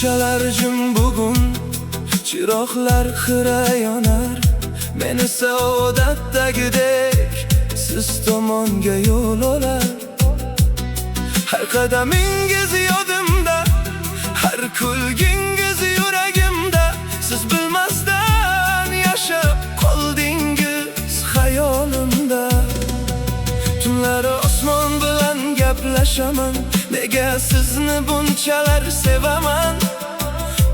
Ko'chalar jim bugun, chiroqlar xira yonar. Men esa odatdagidek siz tomonga yo'l olar. Har qadamingiz yodimda, har kulgingiz yuragimda. Siz bilmasdan yashab qoldingiz xayolimda. Tunlari osmon bilan gaplashaman, nega sizni bunchalar sevaman.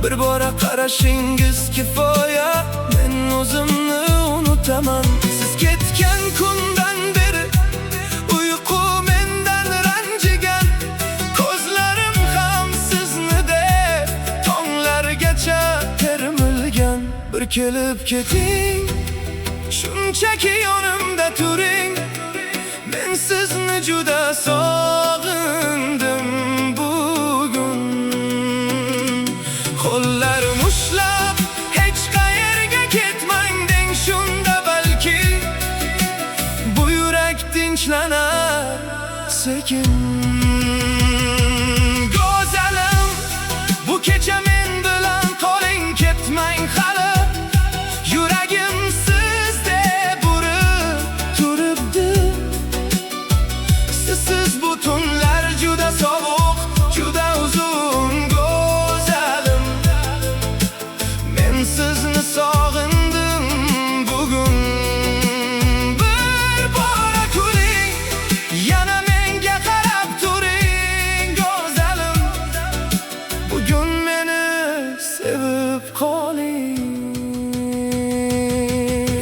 Bir bora qarashingiz kifoya, men o'zimni unutaman. Siz ketgan kundan beri uyqu mendan ranjigan. Ko'zlarim ham sizni deb tonglargacha termilgan. Bir kelib keting, shunchaki yonimda turing. Men sizni juda sog'indim bugun. Qo'llarim ushlab hech qayerga ketmang deng, shunda balki bu yurak tinchlanir sekin. Go'zalim, bu kecha men bilan qoling, ketmang hali. Yuragim sizde burib turibdi. Sizsiz bu tunlar juda sovuq, juda uzun. Go'zalim, men sizni sog'indim bugun. Bir bora kuling, yana menga qarab turing. Go'zalim, bugun meni sevib qoling.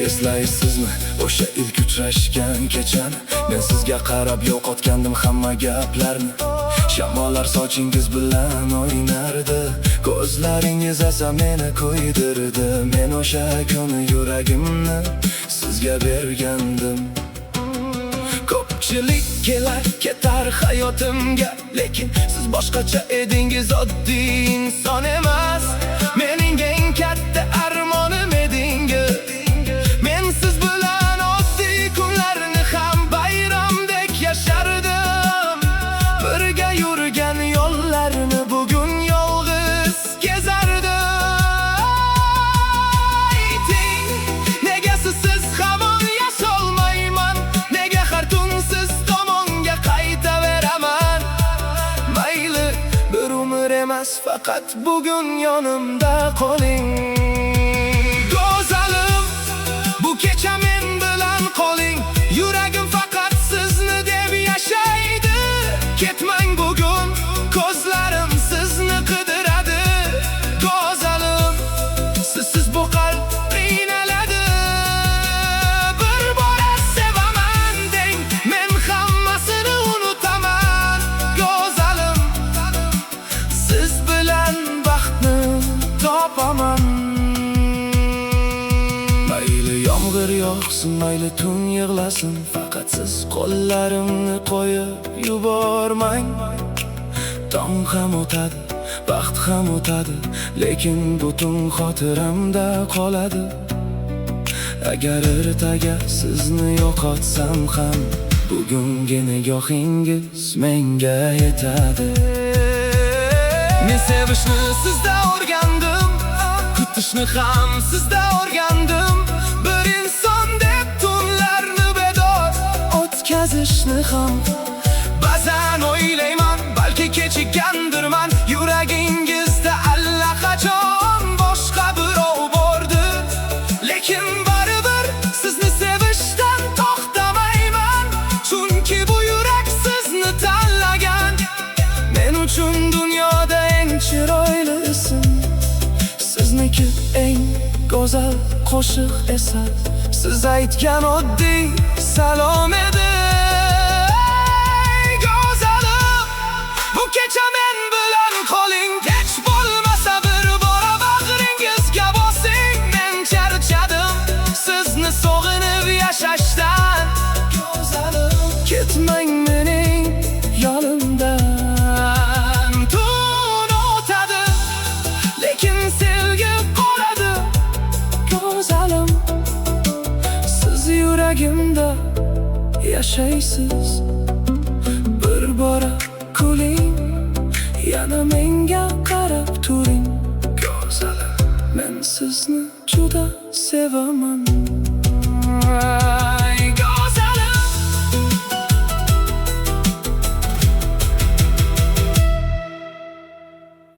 Eslaysizmi o'sha ilk uchrashgan kechani? Men sizga qarab yo'qotgandim hamma gaplarni. Shamollar sochingiz bilan o'ynardi, ko'zlaringiz esa meni kuydirdi. Men o'sha kuni yuragimni sizga bergandim. Ko'pchilik kelar ketar hayotimga, lekin siz boshqacha edingiz, oddiy inson emas. Mening eng katta armonim edingiz. Men siz bilan oddiy kunlarni ham bayramdek yashardim. Birga yurgan yo'llarni bugun yolg'iz kezardim. Ayting, nega siz hamon yasholmayman? Nega har tun siz tomonga qaytaveraman? Mayli, bir umr emas, faqat bugun yonimda qoling. Go'zalim, bu kecha men bilan qoling. Yuragim faqat sizni deb yashaydi. Ketmang bugun, ko'zlarim sizni qidiradi. Go'zalim, sizsiz bu qalb qiynaladi. Bir bora sevaman deng, men hammasini unutaman. Go'zalim, siz bilan baxtni topaman. Mayli yomg'ir yog'sin, mayli tun yig'lasin, faqat siz qo'llarimni qo'yib yubormang. Tong ham o'tadi, baxt ham o'tadi, lekin butun xotiramda qoladi. Agar ertaga sizni yo'qotsam ham, bugungi nigohingiz menga yetadi. Men sevishni sizda o'rgandim, kutishni ham sizda o'rgandim. Bir inson deb tunlarni bedor o'tkazishni ham. Ba'zan o'ylayman, balki kechikkandirman. Yuragingizda allaqachon boshqa birov bordi, lekin baribir sizni sevishdan to'xtamayman. Chunki bu yurak sizni tanlagan. Men uchun dunyoda eng chiroyli ism sizniki, eng go'zal qo'shiq esa siz aytgan oddiy salom edi. Go'zalim, bu kecha men bilan qoling. Hech bo'lmasa bir bora bag'ringizga bosing. Men charchadim sizni sog'inib yashashdan. Go'zalim, ketmang mening yonimdan. Tun o'tadi, lekin sevgi qoladi. Go'zalim, siz yuragimda yashaysiz. Bir bora kuling, yana menga qarab turing go'zalim, men sizni juda sevaman.